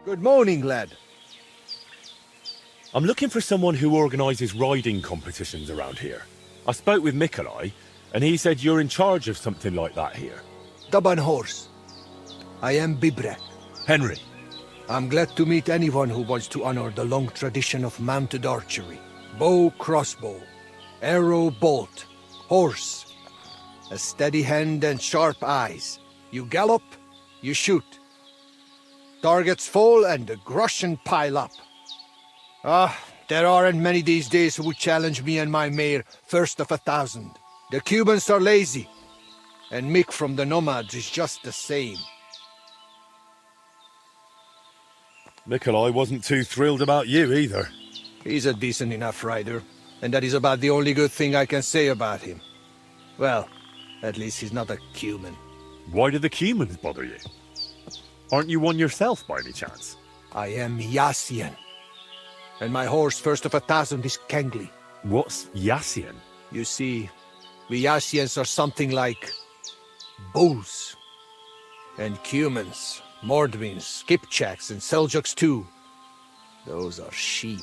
Good morning, lad. I'm looking for someone who organises riding competitions around here. I spoke with Mikolai, and he said you're in charge of something like that here. Daban horse. I am Bibrek. Henry. I'm glad to meet anyone who wants to honor the long tradition of mounted archery. Bow, crossbow, arrow, bolt, horse. A steady hand and sharp eyes. You gallop, you shoot. Targets fall and the groschen pile up. There aren't many these days who would challenge me and my mare, first of 1,000. The Cubans are lazy, and Mick from the Nomads is just the same. Mikolai wasn't too thrilled about you either. He's a decent enough rider, and that is about the only good thing I can say about him. Well, at least he's not a Cuman. Why do the Cumans bother you? Aren't you one yourself by any chance? I am Yassian, and my horse first of 1,000 is Kengli. What's Yassian? You see, we Yassians are something like bulls. And Cumans, Mordvins, Kipchaks, and Seljuks too. Those are sheep.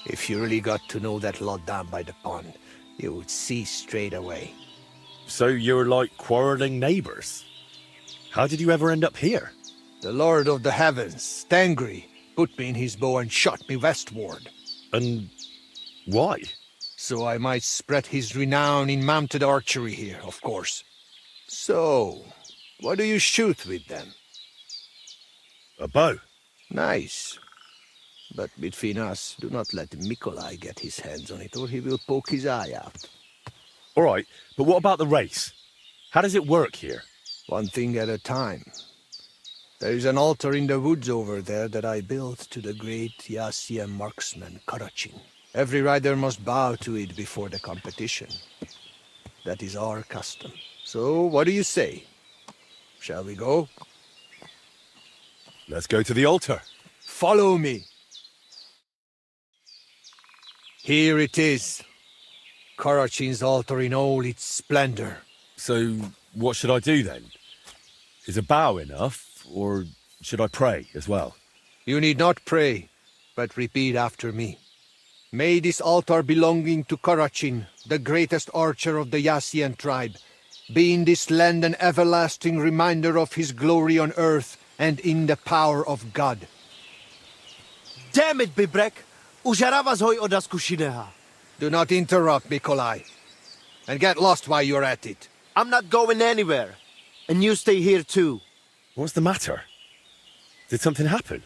If you really got to know that lot down by the pond, you would see straight away. So you're like quarrelling neighbours? How did you ever end up here? The Lord of the Heavens, Tangri, put me in his bow and shot me westward. And why? So I might spread his renown in mounted archery here, of course. So, what do you shoot with them? A bow. Nice. But between us, do not let Mikolai get his hands on it, or he will poke his eye out. All right, but what about the race? How does it work here? One thing at a time. There is an altar in the woods over there that I built to the great Yassian marksman Karachin. Every rider must bow to it before the competition. That is our custom. So, what do you say? Shall we go? Let's go to the altar. Follow me. Here it is. Karachin's altar in all its splendor. So, what should I do then? Is a bow enough, or should I pray as well? You need not pray, but repeat after me. May this altar belonging to Karachin, the greatest archer of the Yassian tribe, be in this land an everlasting reminder of his glory on earth and in the power of God. Damn it, Bibrek! Užarava zhoj oda zkušeného. Do not interrupt, Mikolai. And get lost while you're at it. I'm not going anywhere. And you stay here too. What's the matter? Did something happen?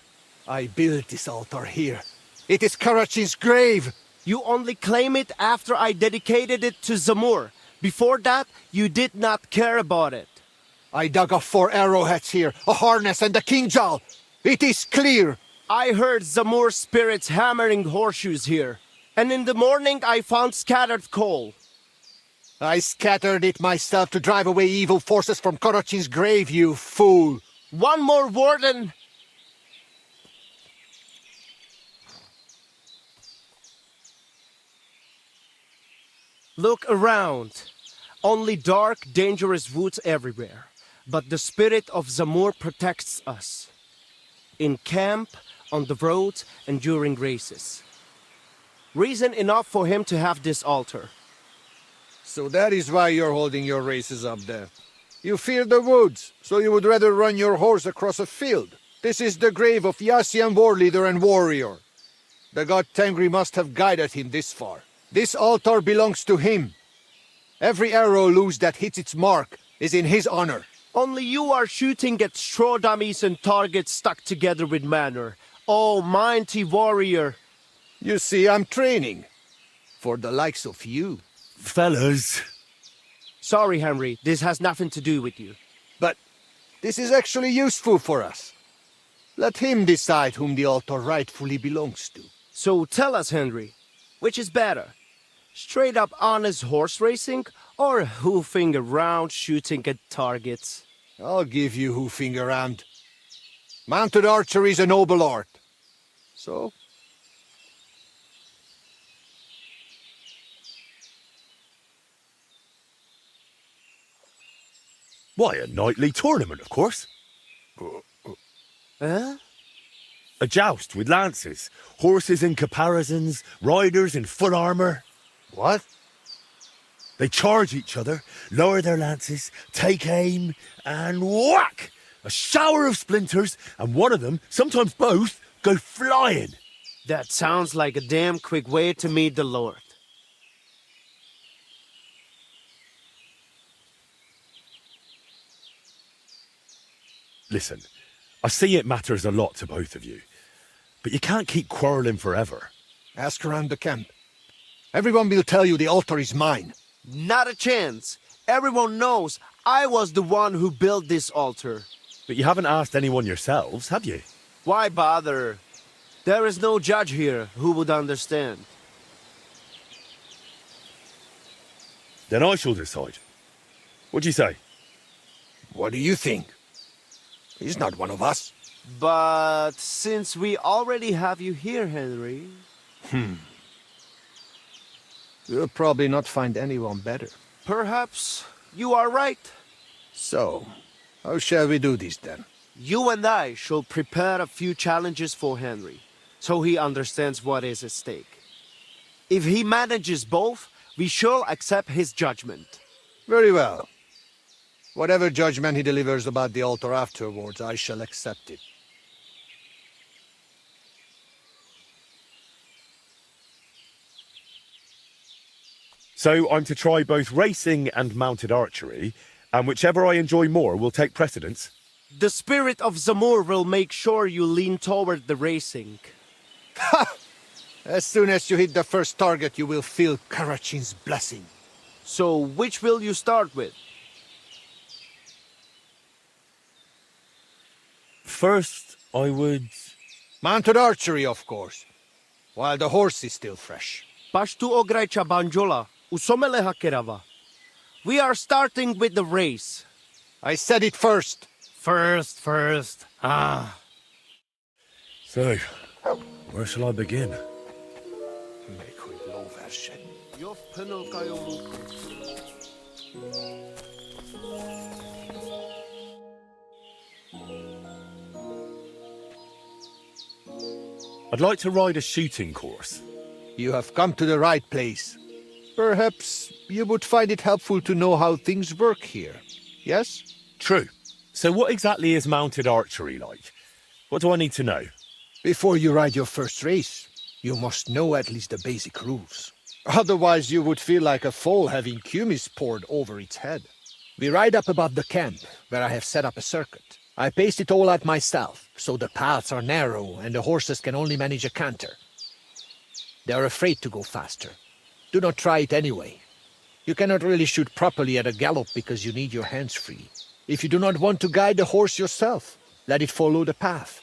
I built this altar here. It is Karachin's grave! You only claim it after I dedicated it to Zamur. Before that, you did not care about it. I dug up 4 arrowheads here, a harness and a kinjal. It is clear. I heard Zamur spirits hammering horseshoes here. And in the morning I found scattered coal. I scattered it myself to drive away evil forces from Karachin's grave, you fool! One more word and... Look around. Only dark, dangerous woods everywhere. But the spirit of Zamur protects us. In camp, on the road, and during races. Reason enough for him to have this altar. So that is why you're holding your races up there. You fear the woods, so you would rather run your horse across a field. This is the grave of Yassian war leader and warrior. The god Tengri must have guided him this far. This altar belongs to him. Every arrow loose that hits its mark is in his honor. Only you are shooting at straw dummies and targets stuck together with manner. Oh, mighty warrior. You see, I'm training. For the likes of you. Fellas. Sorry, Henry, this has nothing to do with you. But this is actually useful for us. Let him decide whom the altar rightfully belongs to. So tell us, Henry, which is better? Straight up honest horse racing or hoofing around shooting at targets? I'll give you hoofing around. Mounted archery is a noble art. So? Why, a nightly tournament, of course. Huh? A joust with lances, horses in caparisons, riders in full armour. What? They charge each other, lower their lances, take aim, and whack! A shower of splinters, and one of them, sometimes both, go flying. That sounds like a damn quick way to meet the Lord. Listen, I see it matters a lot to both of you, but you can't keep quarrelling forever. Ask around the camp. Everyone will tell you the altar is mine. Not a chance. Everyone knows I was the one who built this altar. But you haven't asked anyone yourselves, have you? Why bother? There is no judge here who would understand. Then I shall decide. What do you say? What do you think? He's not one of us. But since we already have you here, Henry... You'll probably not find anyone better. Perhaps you are right. So, how shall we do this then? You and I shall prepare a few challenges for Henry, so he understands what is at stake. If he manages both, we shall accept his judgment. Very well. Whatever judgment he delivers about the altar afterwards, I shall accept it. So I'm to try both racing and mounted archery, and whichever I enjoy more will take precedence. The spirit of Zamur will make sure you lean toward the racing. As soon as you hit the first target, you will feel Karachin's blessing. So which will you start with? First, I would... Mounted archery, of course. While the horse is still fresh. Pashtu ograjcha banjola, usomeleha kerava. We are starting with the race. I said it first. First. So, where shall I begin? I'd like to ride a shooting course. You have come to the right place. Perhaps you would find it helpful to know how things work here, yes? True. So what exactly is mounted archery like? What do I need to know? Before you ride your first race, you must know at least the basic rules. Otherwise you would feel like a foal having kumis poured over its head. We ride up above the camp, where I have set up a circuit. I paced it all out myself, so the paths are narrow and the horses can only manage a canter. They are afraid to go faster. Do not try it anyway. You cannot really shoot properly at a gallop because you need your hands free. If you do not want to guide the horse yourself, let it follow the path.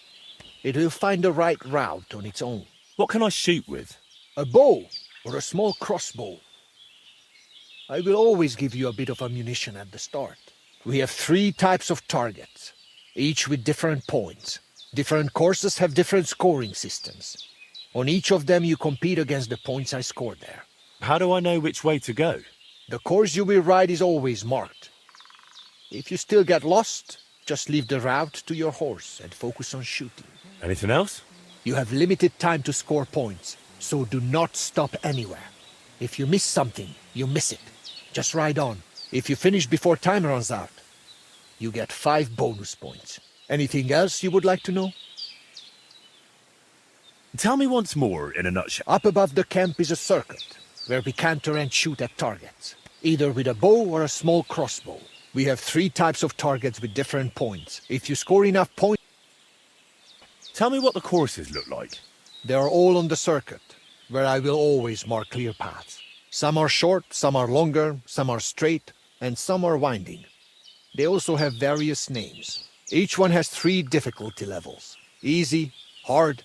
It will find the right route on its own. What can I shoot with? A bow or a small crossbow. I will always give you a bit of ammunition at the start. We have 3 types of targets, each with different points. Different courses have different scoring systems. On each of them you compete against the points I scored there. How do I know which way to go? The course you will ride is always marked. If you still get lost, just leave the route to your horse and focus on shooting. Anything else? You have limited time to score points, so do not stop anywhere. If you miss something, you miss it. Just ride on. If you finish before time runs out, you get 5 bonus points. Anything else you would like to know? Tell me once more in a nutshell. Up above the camp is a circuit, where we canter and shoot at targets, either with a bow or a small crossbow. We have 3 types of targets with different points. If you score enough points... Tell me what the courses look like. They are all on the circuit, where I will always mark clear paths. Some are short, some are longer, some are straight, and some are winding. They also have various names. Each one has 3 difficulty levels. Easy, hard,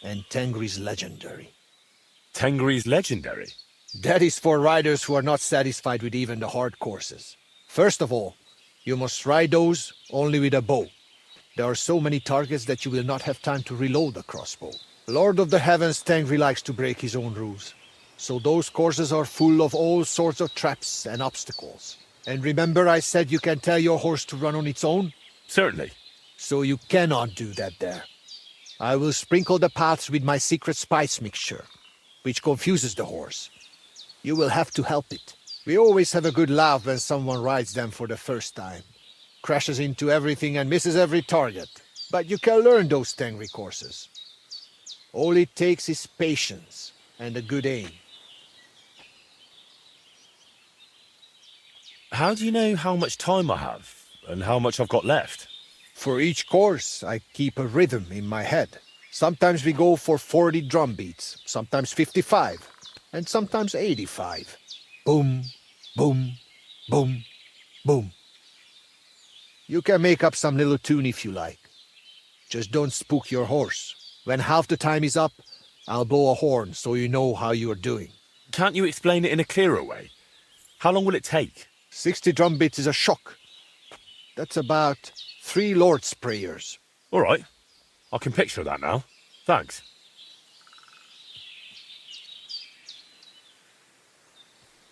and Tengri's legendary. Tengri's legendary? That is for riders who are not satisfied with even the hard courses. First of all, you must ride those only with a bow. There are so many targets that you will not have time to reload the crossbow. Lord of the Heavens Tengri likes to break his own rules. So those courses are full of all sorts of traps and obstacles. And remember I said you can tell your horse to run on its own? Certainly. So you cannot do that there. I will sprinkle the paths with my secret spice mixture, which confuses the horse. You will have to help it. We always have a good laugh when someone rides them for the first time. Crashes into everything and misses every target. But you can learn those tangri courses. All it takes is patience and a good aim. How do you know how much time I have and how much I've got left? For each course, I keep a rhythm in my head. Sometimes we go for 40 drum beats, sometimes 55, and sometimes 85. Boom, boom, boom, boom. You can make up some little tune if you like. Just don't spook your horse. When half the time is up, I'll blow a horn so you know how you're doing. Can't you explain it in a clearer way? How long will it take? 60 drum beats is a shock. That's about 3 Lord's prayers. All right. I can picture that now. Thanks.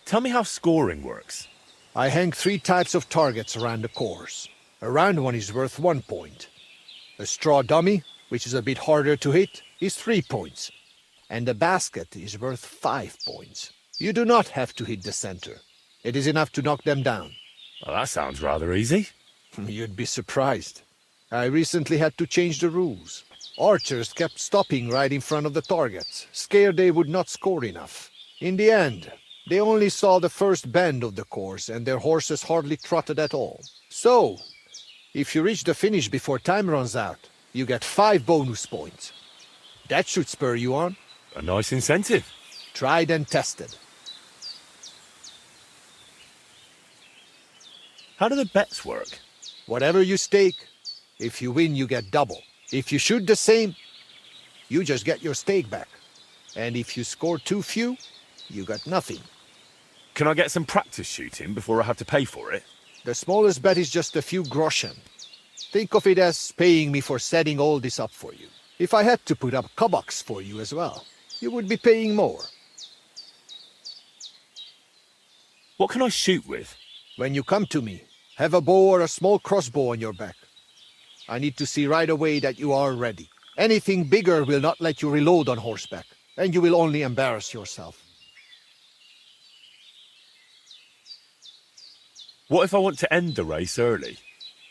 Tell me how scoring works. I hang 3 types of targets around the course. A round one is worth 1 point. A straw dummy, which is a bit harder to hit, is 3 points. And a basket is worth 5 points. You do not have to hit the center. It is enough to knock them down. Well, that sounds rather easy. You'd be surprised. I recently had to change the rules. Archers kept stopping right in front of the targets, scared they would not score enough. In the end, they only saw the first bend of the course and their horses hardly trotted at all. So, if you reach the finish before time runs out, you get 5 bonus points. That should spur you on. A nice incentive. Tried and tested. How do the bets work? Whatever you stake, if you win, you get double. If you shoot the same, you just get your stake back. And if you score too few, you got nothing. Can I get some practice shooting before I have to pay for it? The smallest bet is just a few groschen. Think of it as paying me for setting all this up for you. If I had to put up koboks for you as well, you would be paying more. What can I shoot with? When you come to me, have a bow or a small crossbow on your back. I need to see right away that you are ready. Anything bigger will not let you reload on horseback, and you will only embarrass yourself. What if I want to end the race early?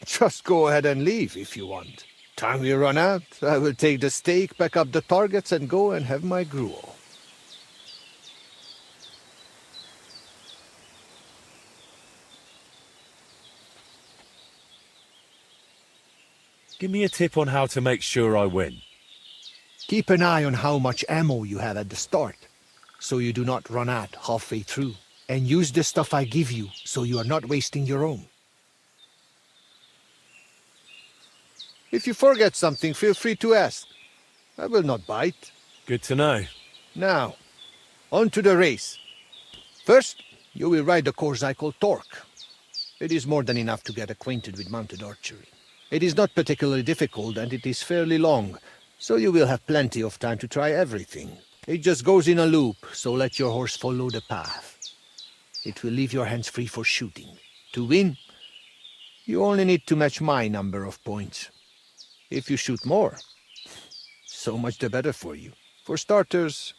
Just go ahead and leave if you want. Time we run out, I will take the stake, back up the targets, and go and have my gruel. Give me a tip on how to make sure I win. Keep an eye on how much ammo you have at the start, so you do not run out halfway through. And use the stuff I give you, so you are not wasting your own. If you forget something, feel free to ask. I will not bite. Good to know. Now, on to the race. First, you will ride the course I call Torque. It is more than enough to get acquainted with mounted archery. It is not particularly difficult and it is fairly long, so you will have plenty of time to try everything. It just goes in a loop, so let your horse follow the path. It will leave your hands free for shooting. To win, you only need to match my number of points. If you shoot more, so much the better for you. For starters,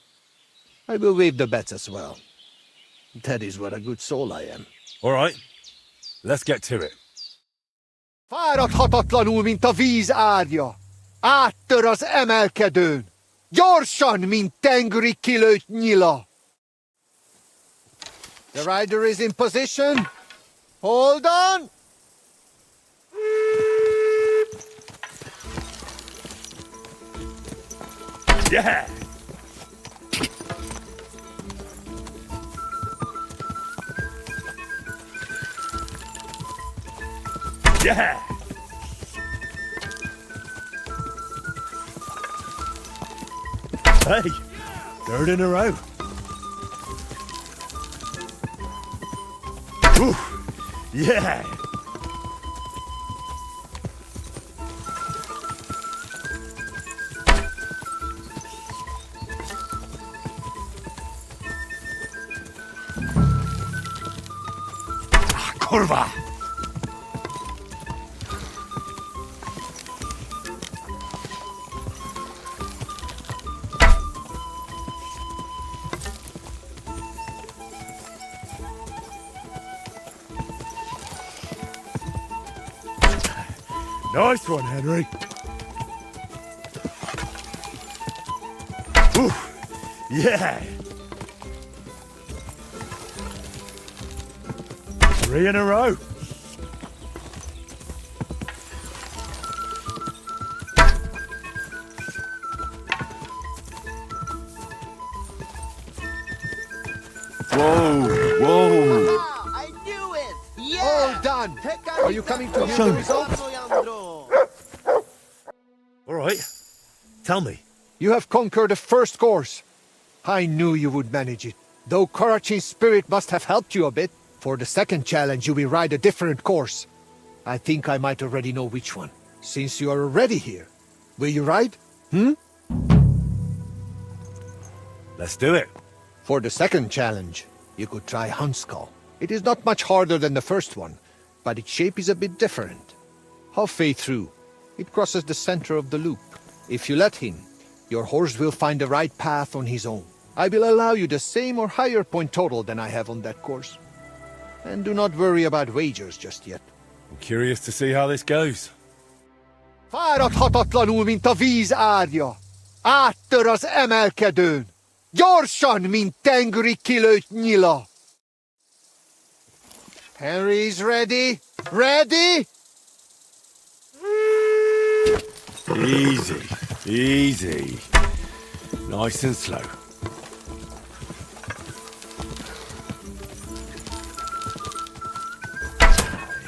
I will waive the bets as well. That is what a good soul I am. All right, let's get to it. Fáradhatatlanul, mint a víz árja. Áttör az emelkedőn. Gyorsan, mint tengeri kilőtt nyila. The rider is in position. Hold on. Yeah! Yeah! Hey, third in a row. Ooh, yeah! Kurwa! Nice one, Henry. Ooh, yeah. 3 in a row. Whoa, whoa. I knew it! Yeah! All done! Are you coming to hear Show the me. result? All right. Tell me. You have conquered the first course. I knew you would manage it. Though Karachin's spirit must have helped you a bit. For the second challenge, you will ride a different course. I think I might already know which one. Since you are already here, will you ride? Let's do it. For the second challenge, you could try Huntskull. It is not much harder than the first one, but its shape is a bit different. Halfway through, it crosses the center of the loop. If you let him, your horse will find the right path on his own. I will allow you the same or higher point total than I have on that course. And do not worry about wagers just yet. I'm curious to see how this goes. Fáradhatatlanul, mint a víz árja. Áttör az emelkedőn. Gyorsan, mint tengeri kilőtt nyila. Henry's ready? Ready? Easy, easy. Nice and slow.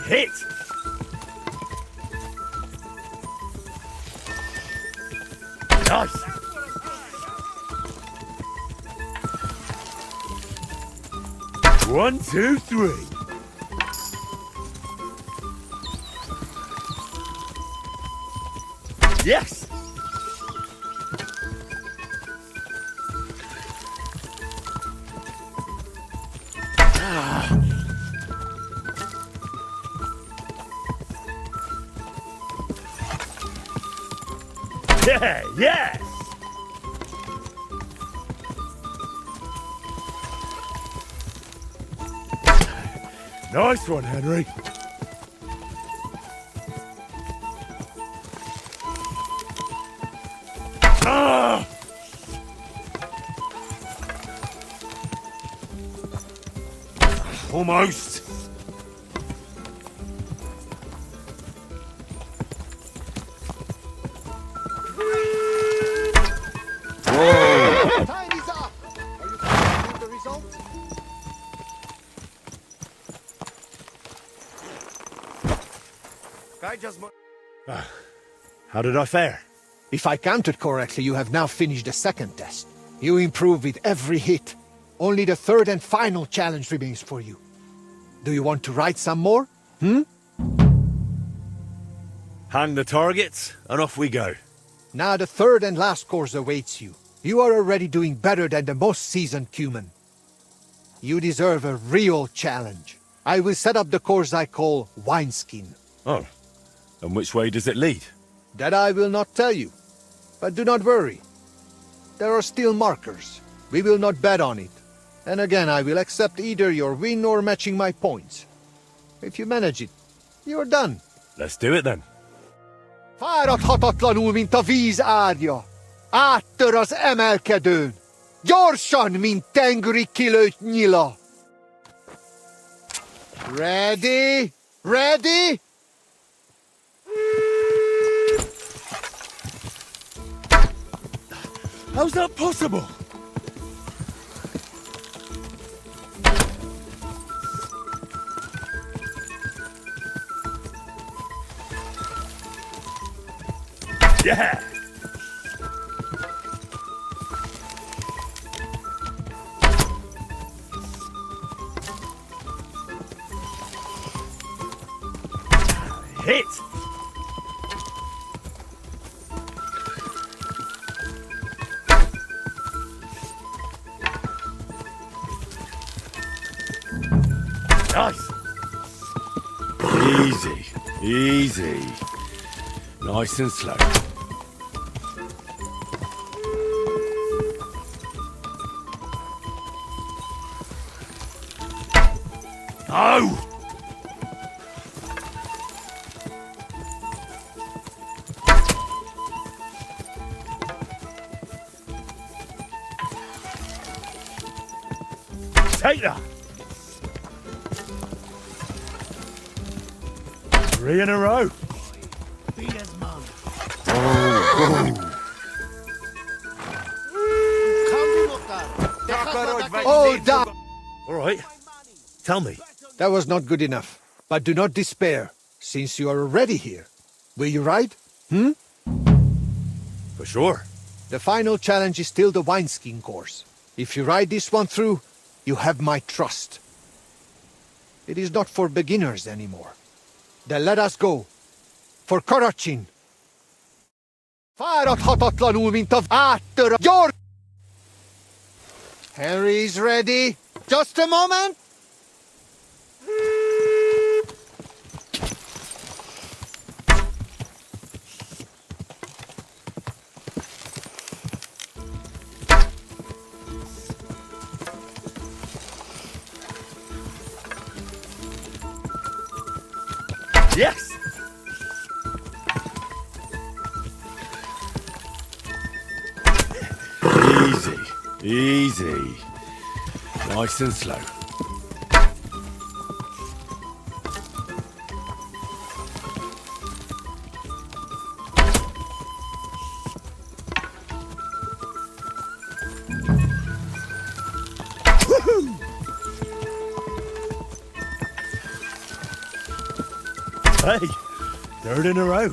Hit! Nice! One, two, three. Yes! Yeah, yes! Nice one, Henry. Ah! Almost. Time is up! Are you confident with the result? How did I fare? If I counted correctly, you have now finished the second test. You improve with every hit. Only the third and final challenge remains for you. Do you want to write some more? Hang the targets, and off we go. Now the third and last course awaits you. You are already doing better than the most seasoned cumin. You deserve a real challenge. I will set up the course I call Wineskin. Oh, and which way does it lead? That I will not tell you. But do not worry. There are still markers. We will not bet on it. And again, I will accept either your win or matching my points. If you manage it, you're done. Let's do it then. Fáradhatatlanul, mint a víz árja. Áttör az emelkedőn. Gyorsan, mint tengeri kilőtt nyila. Ready? Ready? How's that possible? Yeah! Hit! Nice! Easy, easy. Nice and slow. No! Take that! 3 in a row. Oh, damn! All right. Tell me. That was not good enough. But do not despair, since you are already here. Will you ride? For sure. The final challenge is still the wineskin course. If you ride this one through, you have my trust. It is not for beginners anymore. Then let us go. For Karachin. Fáradhatatlanul, mint a áttör a gyor... Henry's ready. Just a moment. Yes! Easy, easy. Nice and slow. Hey, 3rd in a row.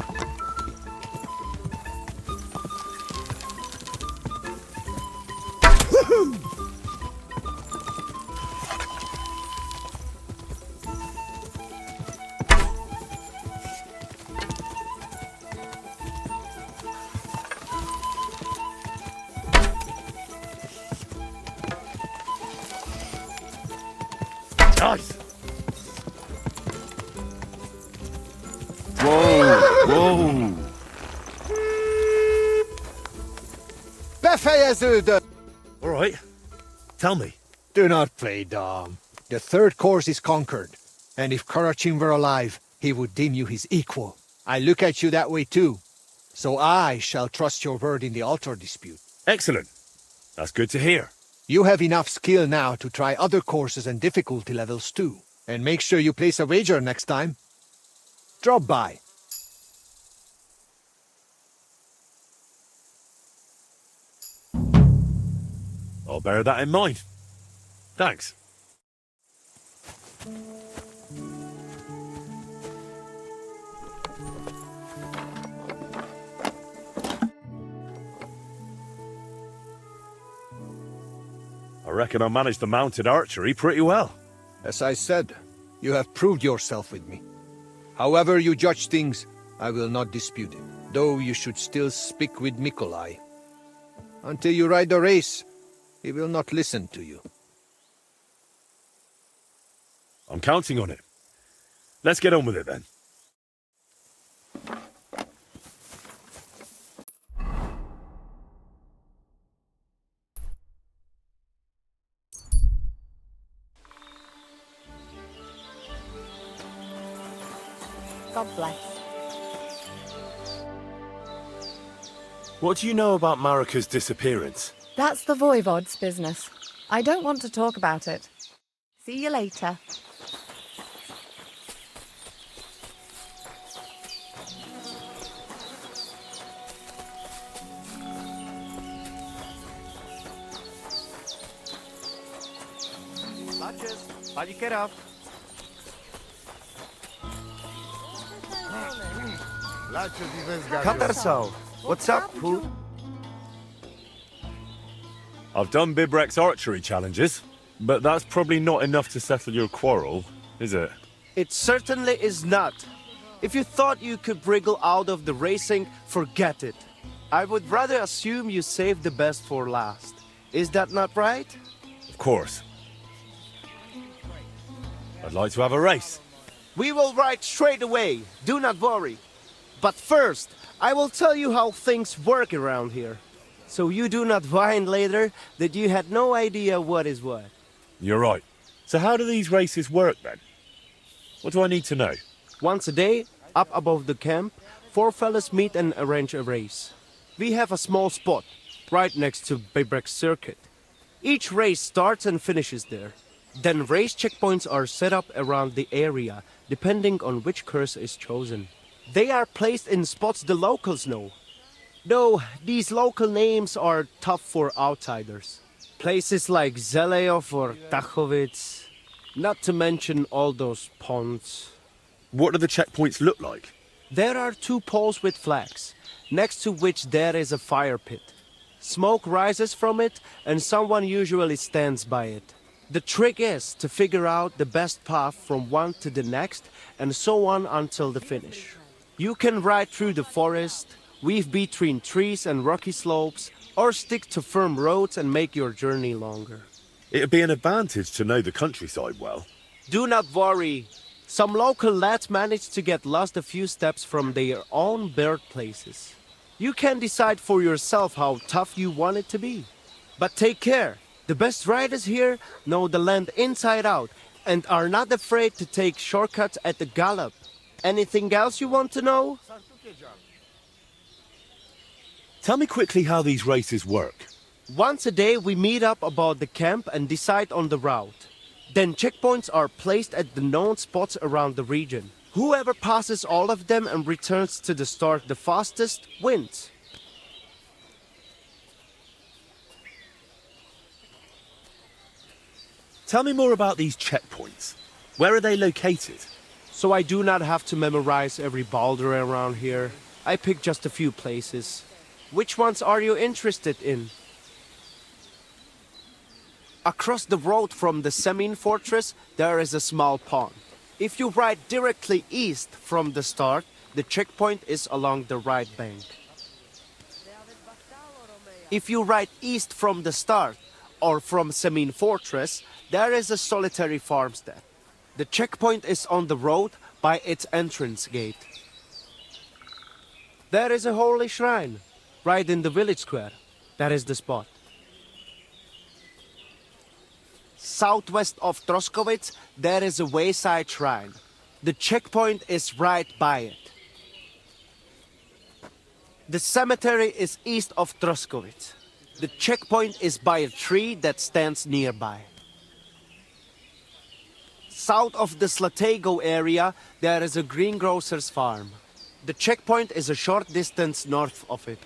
Nice. Whoa! Befejeződött! All right. Tell me. Do not play dumb. The 3rd course is conquered. And if Karachin were alive, he would deem you his equal. I look at you that way too. So I shall trust your word in the altar dispute. Excellent. That's good to hear. You have enough skill now to try other courses and difficulty levels too. And make sure you place a wager next time. Drop by. I'll bear that in mind. Thanks. I reckon I managed the mounted archery pretty well. As I said, you have proved yourself with me. However you judge things, I will not dispute it. Though you should still speak with Mikolai. Until you ride the race, he will not listen to you. I'm counting on it. Let's get on with it then. God bless. What do you know about Marika's disappearance? That's the Voivod's business. I don't want to talk about it. See you later. Lunches. How'd you get up? Katarso. What's up, Pooh? I've done Bibrek's archery challenges, but that's probably not enough to settle your quarrel, is it? It certainly is not. If you thought you could wriggle out of the racing, forget it. I would rather assume you saved the best for last. Is that not right? Of course. I'd like to have a race. We will ride straight away. Do not worry. But first, I will tell you how things work around here. So you do not whine later that you had no idea what is what. You're right. So how do these races work then? What do I need to know? Once a day, up above the camp, 4 fellas meet and arrange a race. We have a small spot, right next to Bibrek's circuit. Each race starts and finishes there. Then race checkpoints are set up around the area, depending on which curse is chosen. They are placed in spots the locals know. Though these local names are tough for outsiders. Places like Zeleov or Tachovitz, not to mention all those ponds. What do the checkpoints look like? There are 2 poles with flags, next to which there is a fire pit. Smoke rises from it, and someone usually stands by it. The trick is to figure out the best path from one to the next, and so on until the finish. You can ride through the forest, weave between trees and rocky slopes, or stick to firm roads and make your journey longer. It'd be an advantage to know the countryside well. Do not worry. Some local lads manage to get lost a few steps from their own birthplaces. You can decide for yourself how tough you want it to be. But take care. The best riders here know the land inside out and are not afraid to take shortcuts at the gallop. Anything else you want to know? Tell me quickly how these races work. Once a day we meet up about the camp and decide on the route. Then checkpoints are placed at the known spots around the region. Whoever passes all of them and returns to the start the fastest wins. Tell me more about these checkpoints. Where are they located? So I do not have to memorize every boulder around here. I pick just a few places. Which ones are you interested in? Across the road from the Semin fortress, there is a small pond. If you ride directly east from the start, the checkpoint is along the right bank. If you ride east from the start, or from Semin fortress, there is a solitary farmstead. The checkpoint is on the road by its entrance gate. There is a holy shrine, right in the village square. That is the spot. Southwest of Troskowitz, there is a wayside shrine. The checkpoint is right by it. The cemetery is east of Troskowitz. The checkpoint is by a tree that stands nearby. South of the Slatego area, there is a greengrocer's farm. The checkpoint is a short distance north of it.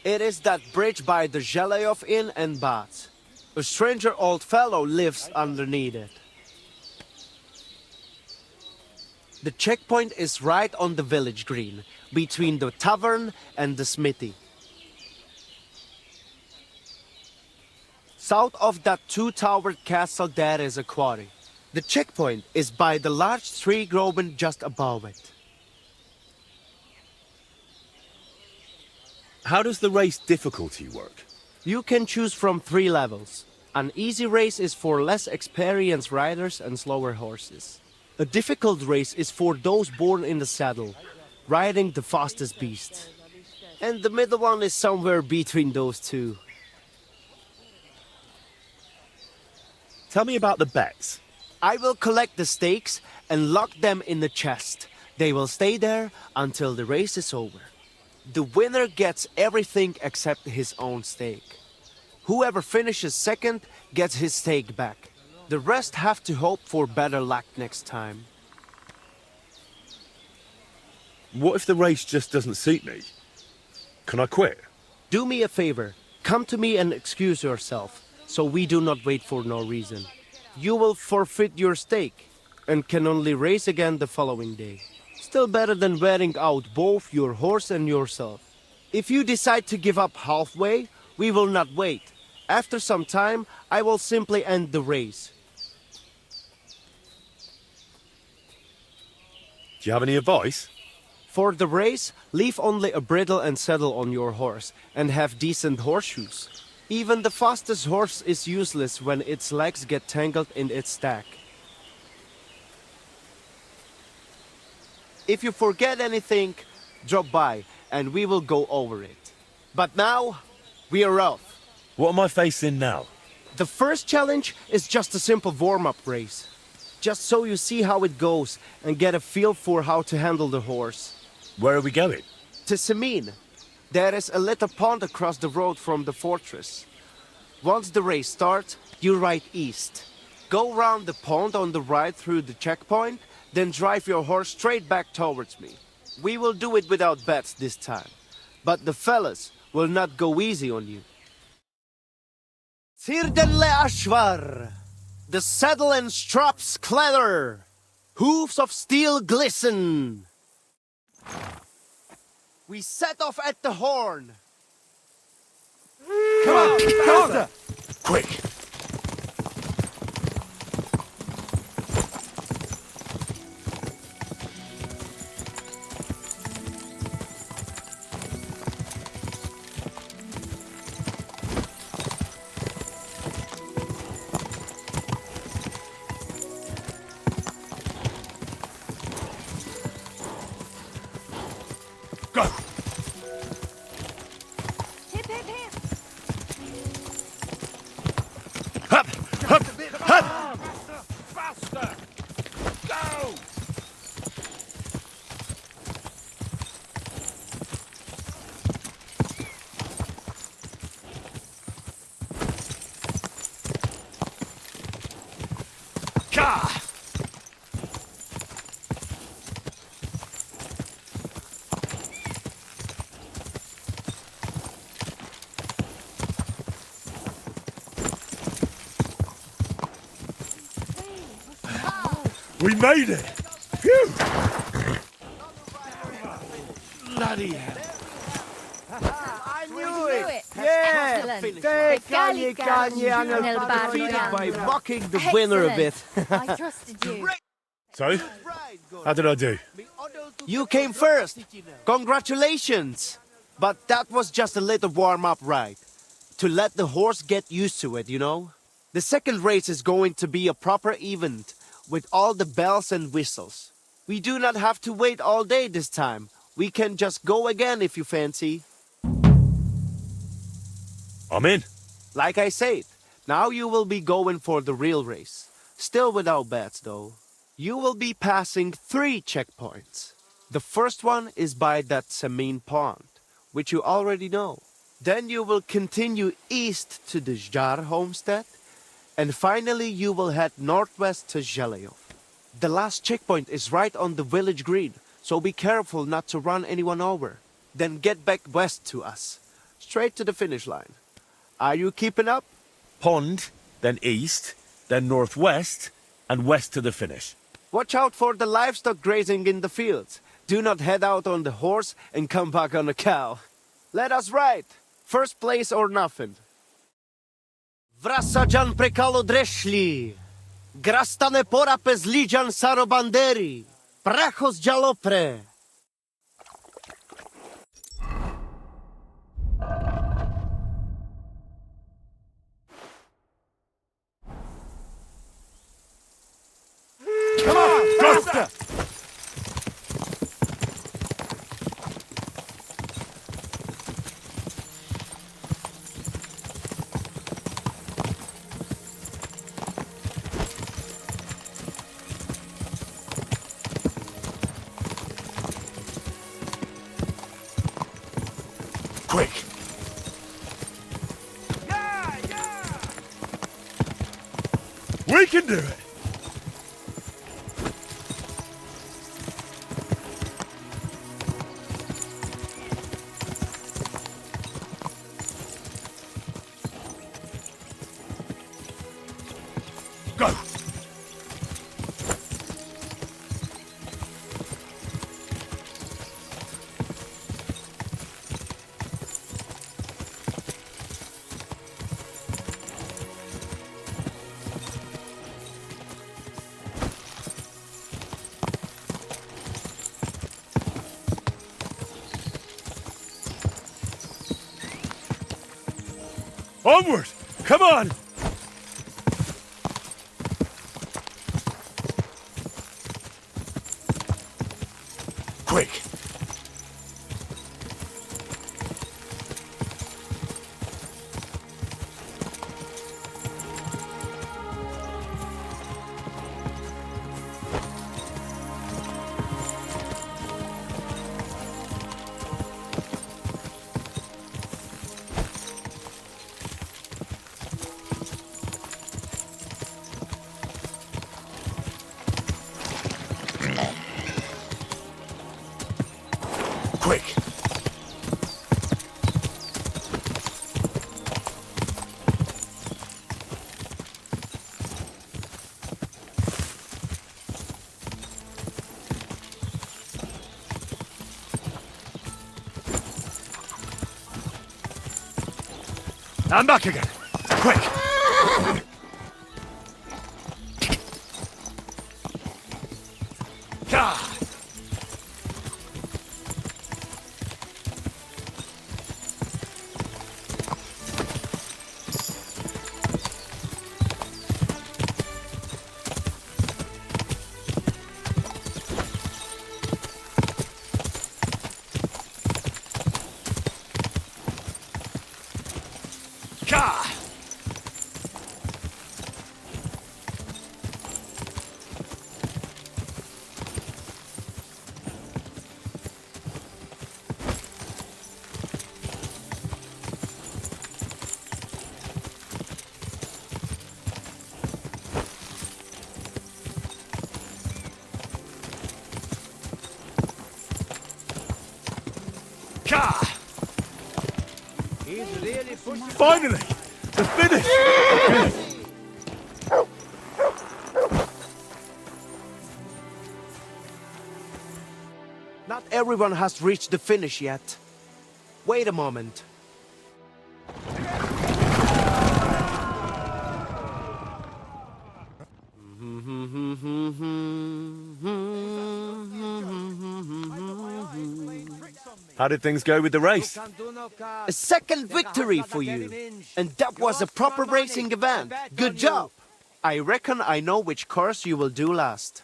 It is that bridge by the Zheleyov Inn and Baths. A stranger old fellow lives underneath it. The checkpoint is right on the village green, between the tavern and the smithy. South of that 2-towered castle there is a quarry. The checkpoint is by the large tree growing just above it. How does the race difficulty work? You can choose from 3 levels. An easy race is for less experienced riders and slower horses. A difficult race is for those born in the saddle, riding the fastest beast. And the middle one is somewhere between those two. Tell me about the bets. I will collect the stakes and lock them in the chest. They will stay there until the race is over. The winner gets everything except his own stake. Whoever finishes second gets his stake back. The rest have to hope for better luck next time. What if the race just doesn't suit me? Can I quit? Do me a favor. Come to me and excuse yourself, so we do not wait for no reason. You will forfeit your stake and can only race again the following day. Still better than wearing out both your horse and yourself. If you decide to give up halfway, we will not wait. After some time, I will simply end the race. Do you have any advice? For the race, leave only a bridle and saddle on your horse, and have decent horseshoes. Even the fastest horse is useless when its legs get tangled in its stack. If you forget anything, drop by, and we will go over it. But now, we are off. What am I facing now? The first challenge is just a simple warm-up race. Just so you see how it goes and get a feel for how to handle the horse. Where are we going? To Semin. There is a little pond across the road from the fortress. Once the race starts, you ride east. Go round the pond on the right through the checkpoint, then drive your horse straight back towards me. We will do it without bets this time, but the fellas will not go easy on you. Tirdenle Ashvar! The saddle and straps clatter! Hoofs of steel glisten! We set off at the horn! Come on, faster! Quick! Go! Hip, hip, hip! Up! Up! Up! Faster! Go! Ka! We made it! Phew! Bloody hell. I knew knew it. it! Yeah! Excellent. Defeated by mocking the winner a bit. I trusted you. So, how did I do? You came first! Congratulations! But that was just a little warm-up ride. To let the horse get used to it, you know? The second race is going to be a proper event, with all the bells and whistles. We do not have to wait all day this time. We can just go again if you fancy. I'm in. Like I said, now you will be going for the real race. Still without bets, though. You will be passing 3 checkpoints. The first one is by that Samin pond, which you already know. Then you will continue east to the Zhar homestead, and finally you will head northwest to Zheleyov. The last checkpoint is right on the village green, so be careful not to run anyone over. Then get back west to us, straight to the finish line. Are you keeping up? Pond, then east, then northwest, and west to the finish. Watch out for the livestock grazing in the fields. Do not head out on the horse and come back on a cow. Let us ride. First place or nothing. Vrasajan prekalo dreszli. Grastane pora pezlijan sarobanderi. Prachos jalopre. Come on! Faster! Quick! Yeah, yeah! We can do it! Go! Onward! Come on! Quick! I'm back again. Quick! Gah! Gah! Gah! He's really pushing. Finally! The finish! Not everyone has reached the finish yet. Wait a moment. How did things go with the race? A second victory for you. And that was a proper racing event. Good job. I reckon I know which course you will do last.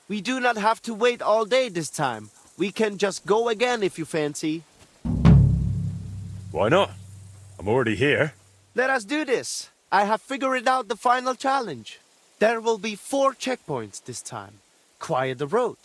We do not have to wait all day this time. We can just go again if you fancy. Why not? I'm already here. Let us do this. I have figured out the final challenge. There will be 4 checkpoints this time. Quiet the road.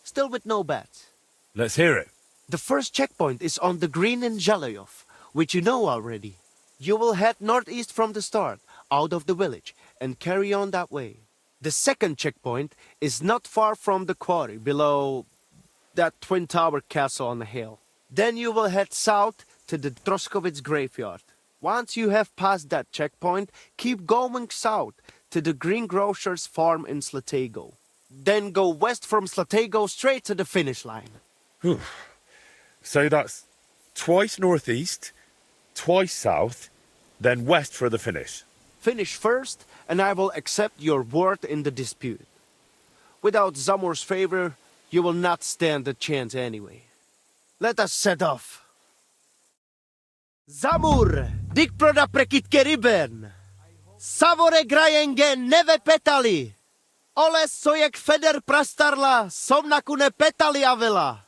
Still with no bets. Let's hear it. The first checkpoint is on the green in Zhalayov, which you know already. You will head northeast from the start, out of the village, and carry on that way. The second checkpoint is not far from the quarry, below that twin-tower castle on the hill. Then you will head south to the Troskovitz graveyard. Once you have passed that checkpoint, keep going south to the greengrocer's farm in Slatego. Then go west from Slatego straight to the finish line. So that's twice northeast, twice south, then west for the finish. Finish first, and I will accept your word in the dispute. Without Zamor's favor, you will not stand a chance anyway. Let us set off. Zamur, dik proda prekitke riben. Savore grajengen neve petali. Ole sojek feder prastarla, somnakune petali avila.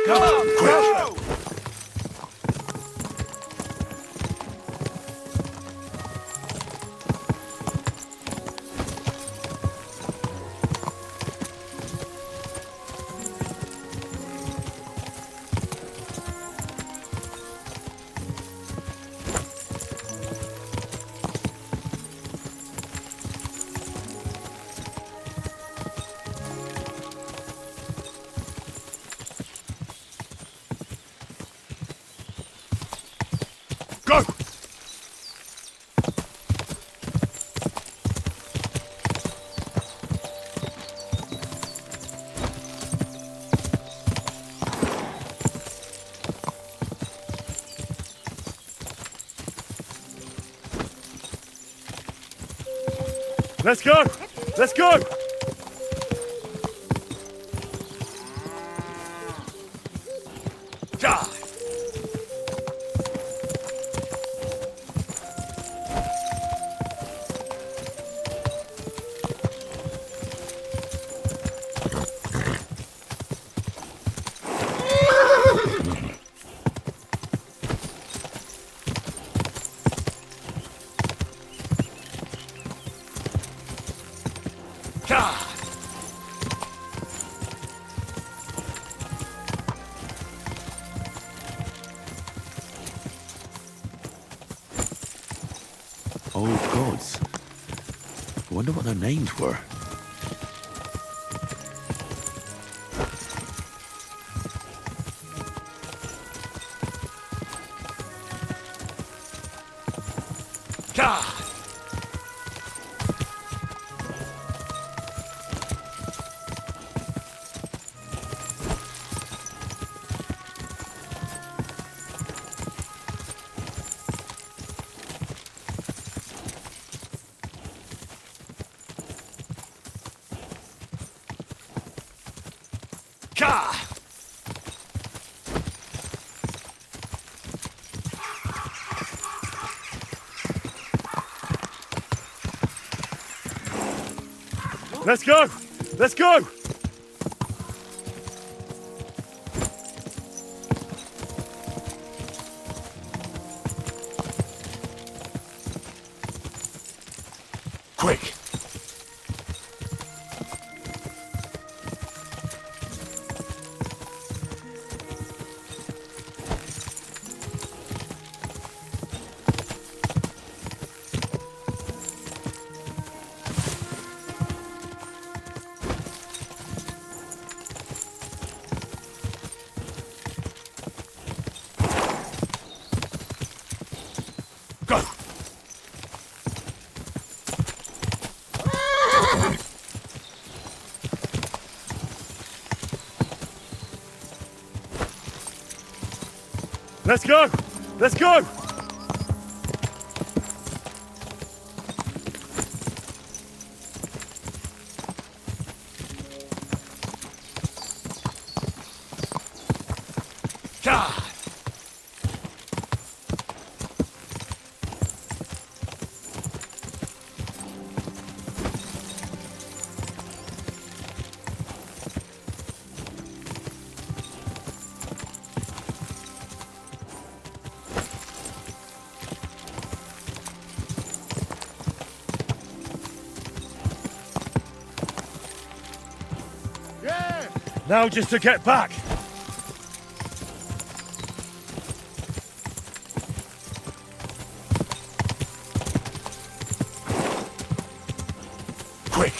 Come on, quick! Go! Let's go! Let's go! old gods. I wonder what their names were. Gah! Gah! Let's go! Let's go! Quick! Go! Let's go! Let's go! God! Now just to get back. Quick.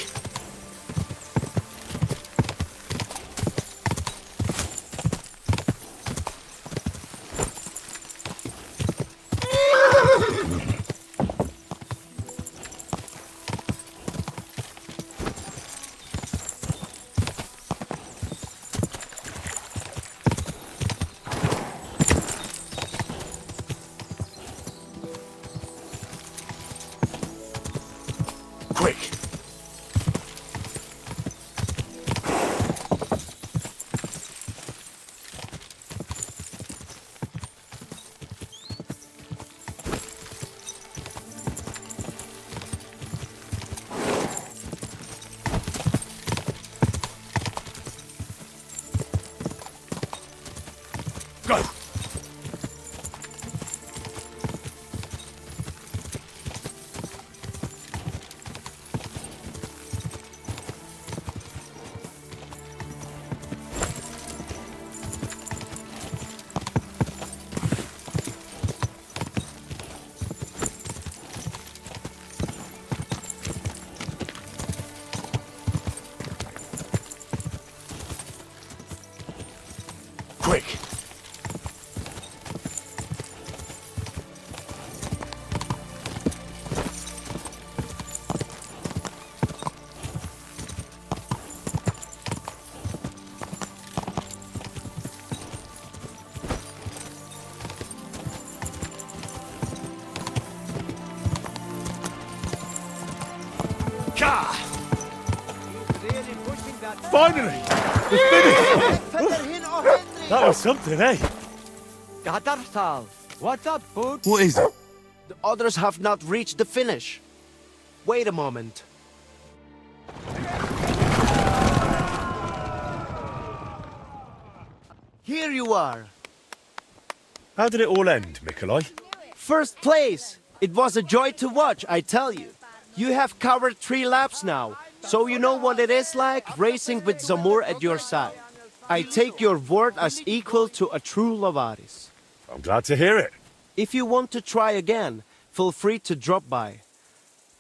Quick! Go! Quick! Gah! Finally! We're finished! That was something, eh? Katarsal, what's up, food? What is it? The others have not reached the finish. Wait a moment. Here you are. How did it all end, Mikolai? First place. It was a joy to watch, I tell you. You have covered 3 laps now, so you know what it is like racing with Zamur at your side. I take your word as equal to a true Lavaris. I'm glad to hear it. If you want to try again, feel free to drop by.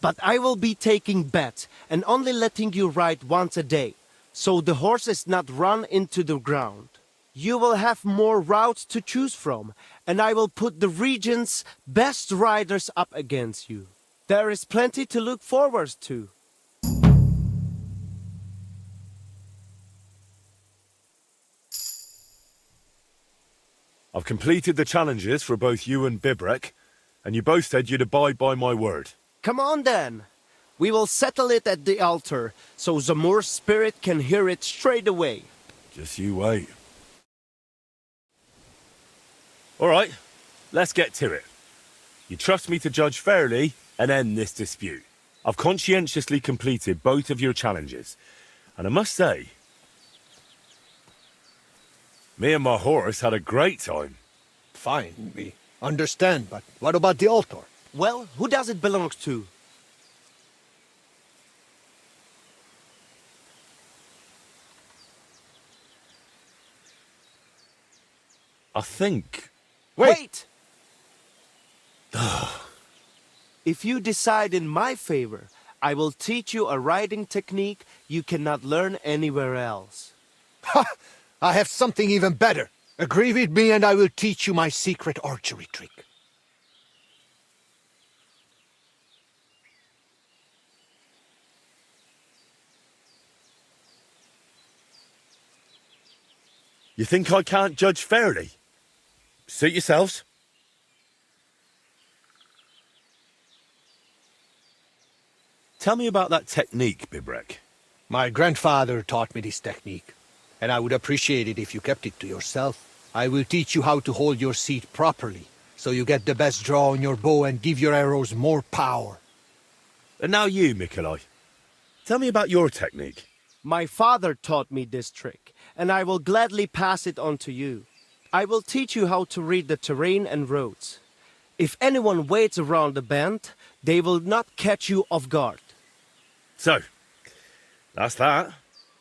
But I will be taking bets and only letting you ride once a day, so the horses not run into the ground. You will have more routes to choose from, and I will put the region's best riders up against you. There is plenty to look forward to. I've completed the challenges for both you and Bibrek, and you both said you'd abide by my word. Come on then. We will settle it at the altar, so Zamor's spirit can hear it straight away. Just you wait. All right, let's get to it. You trust me to judge fairly and end this dispute. I've conscientiously completed both of your challenges, and I must say, me and my horse had a great time. Fine, we understand, but what about the altar? Well, who does it belong to? I think... Wait! If you decide in my favor, I will teach you a riding technique you cannot learn anywhere else. Ha! I have something even better. Agree with me and I will teach you my secret archery trick. You think I can't judge fairly? Suit yourselves. Tell me about that technique, Bibrek. My grandfather taught me this technique, and I would appreciate it if you kept it to yourself. I will teach you how to hold your seat properly, so you get the best draw on your bow and give your arrows more power. And now you, Mikolai. Tell me about your technique. My father taught me this trick, and I will gladly pass it on to you. I will teach you how to read the terrain and roads. If anyone waits around the bend, they will not catch you off guard. So, that's that.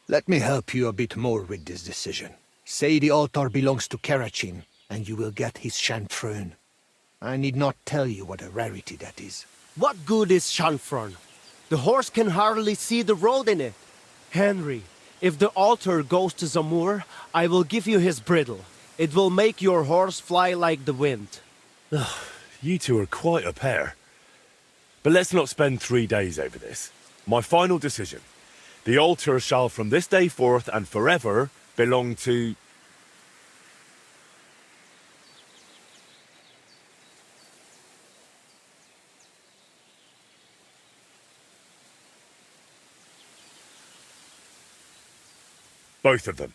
Let me help you a bit more with this decision. Say the altar belongs to Karachin, and you will get his chanfrein. I need not tell you what a rarity that is. What good is chanfrein? The horse can hardly see the road in it. Henry, if the altar goes to Zamor, I will give you his bridle. It will make your horse fly like the wind. You two are quite a pair. But let's not spend 3 days over this. My final decision. The altar shall from this day forth and forever belong to... both of them.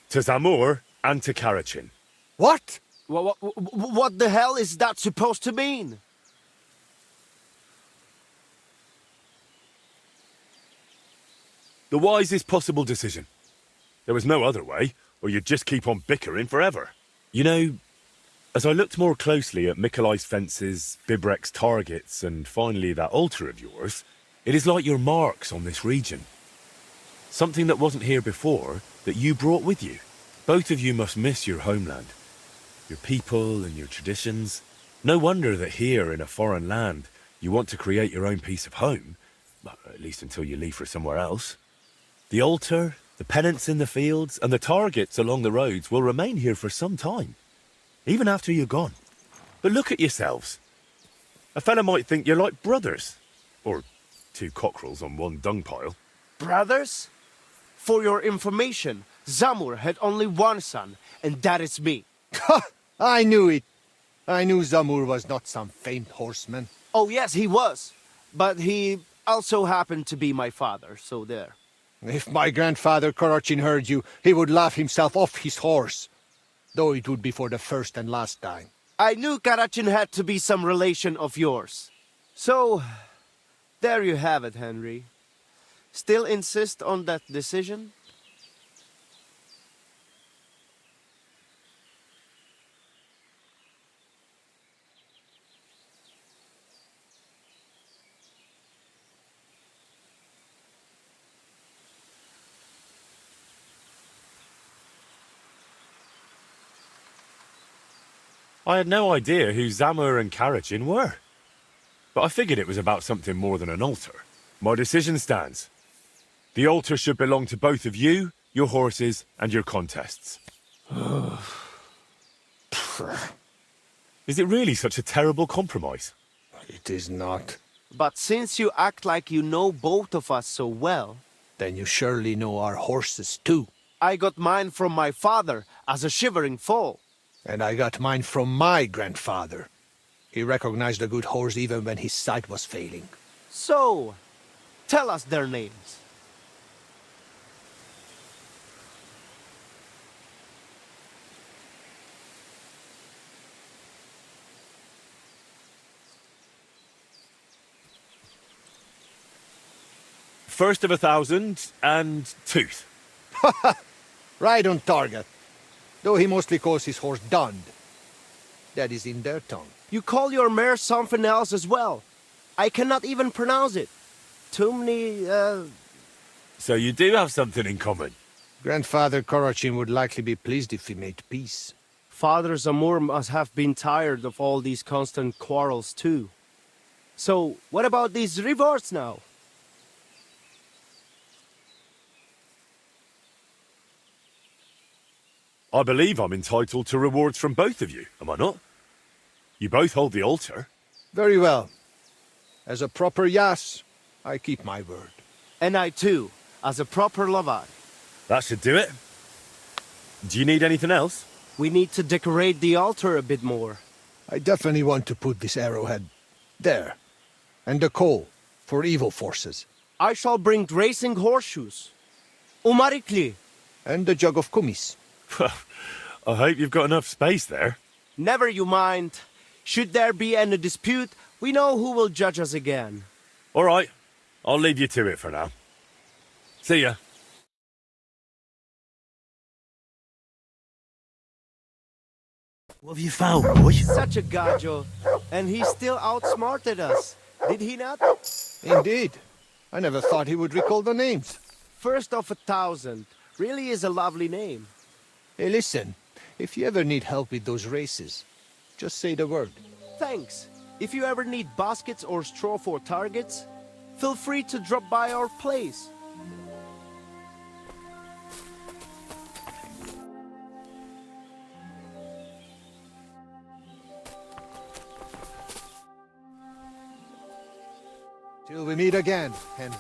To Zamor and to Karachin. What? What the hell is that supposed to mean? The wisest possible decision. There was no other way, or you'd just keep on bickering forever. You know, as I looked more closely at Mikolai's fences, Bibrek's targets, and finally that altar of yours, it is like your marks on this region. Something that wasn't here before, that you brought with you. Both of you must miss your homeland, your people and your traditions. No wonder that here in a foreign land, you want to create your own piece of home, well, at least until you leave for somewhere else. The altar, the pennants in the fields, and the targets along the roads will remain here for some time, even after you're gone. But look at yourselves. A fella might think you're like brothers, or two cockerels on one dung pile. Brothers? For your information, Zamor had only one son, and that is me. Ha! I knew it. I knew Zamur was not some famed horseman. Oh yes, he was. But he also happened to be my father, so there. If my grandfather Karachin heard you, he would laugh himself off his horse. Though it would be for the first and last time. I knew Karachin had to be some relation of yours. So, there you have it, Henry. Still insist on that decision? I had no idea who Zamur and Karachin were. but I figured it was about something more than an altar. My decision stands. The altar should belong to both of you, your horses, and your contests. Is it really such a terrible compromise? It is not. But since you act like you know both of us so well, Then you surely know our horses too. I got mine from my father as a shivering foal. And I got mine from my grandfather. He recognized a good horse even when his sight was failing. So, tell us their names. First of 1,000 and Tooth. Right on target. Though he mostly calls his horse Dund. That is in their tongue. You call your mare something else as well. I cannot even pronounce it. Tumni, So you do have something in common. Grandfather Korochin would likely be pleased if we made peace. Father Zamur must have been tired of all these constant quarrels too. So, what about these rewards now? I believe I'm entitled to rewards from both of you, am I not? You both hold the altar. Very well. As a proper Yas, I keep my word. And I too, as a proper Lavad. That should do it. Do you need anything else? We need to decorate the altar a bit more. I definitely want to put this arrowhead there. And the coal for evil forces. I shall bring racing horseshoes. Umarikli. And the jug of kumis. I hope you've got enough space there. Never you mind. Should there be any dispute, we know who will judge us again. All right, I'll leave you to it for now. See ya. What have you found, boy? Such a gajo. And he still outsmarted us. Did he not? Indeed. I never thought he would recall the names. First of 1,000. Really is a lovely name. Hey, listen. If you ever need help with those races, just say the word. Thanks. If you ever need baskets or straw for targets, feel free to drop by our place. Till we meet again, Henry.